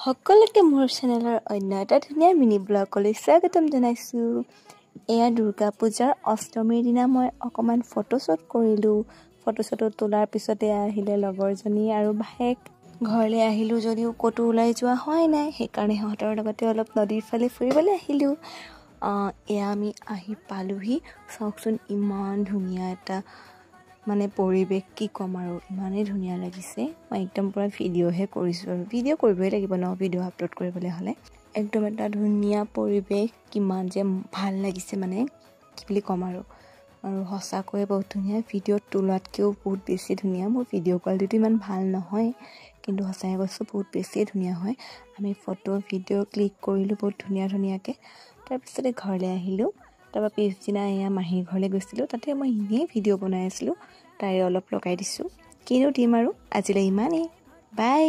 সকলোকে মোৰ চেনেলৰ অন্য এটা ধুনীয়া মিনি ব্লগলৈ স্বাগতম জনাইছোঁ। এয়া দুৰ্গা পূজাৰ অষ্টমীৰ দিনা মই অকণমান ফটোশ্বুট কৰিলোঁ। ফটোশ্বুট তোলাৰ পিছতে আহিলে লগৰজনী আৰু ভায়েক। ঘৰলৈ আহিলোঁ যদিও ক'তো ওলাই যোৱা হোৱাই নাই, সেইকাৰণে সিহঁতৰ লগতে অলপ নদীৰ ফালে ফুৰিবলৈ আহিলোঁ। এয়া আমি আহি পালোহি। চাওকচোন ইমান ধুনীয়া এটা পৰিৱেশ, কি ক'ম আৰু, ইমানেই ধুনীয়া লাগিছে। মই একদম পূৰা ভিডিঅ'হে কৰিছোঁ আৰু ভিডিঅ' কৰিবই লাগিব ন, ভিডিঅ' আপলোড কৰিবলৈ হ'লে। একদম এটা ধুনীয়া পৰিৱেশ, কিমান যে ভাল লাগিছে কি বুলি ক'ম আৰু সঁচাকৈয়ে বহুত ধুনীয়া। ভিডিঅ'ত তোলাতকৈও বহুত বেছি ধুনীয়া। মোৰ ভিডিঅ' কোৱালিটিটো ইমান ভাল নহয়, কিন্তু সঁচাকৈ কৈছোঁ বহুত বেছিয়ে ধুনীয়া হয়। আমি ফটো ভিডিঅ' ক্লিক কৰিলোঁ বহুত ধুনীয়াকৈ। তাৰপিছতে ঘৰলৈ আহিলোঁ। তাৰপৰা পিছদিনা এয়া মাহীৰ ঘৰলৈ গৈছিলোঁ। তাতে মই এনেই ভিডিঅ' বনাই আছিলোঁ, তাইৰ অলপ লগাই দিছোঁ। কিনো দিম আৰু, আজিলৈ ইমানেই। বাই।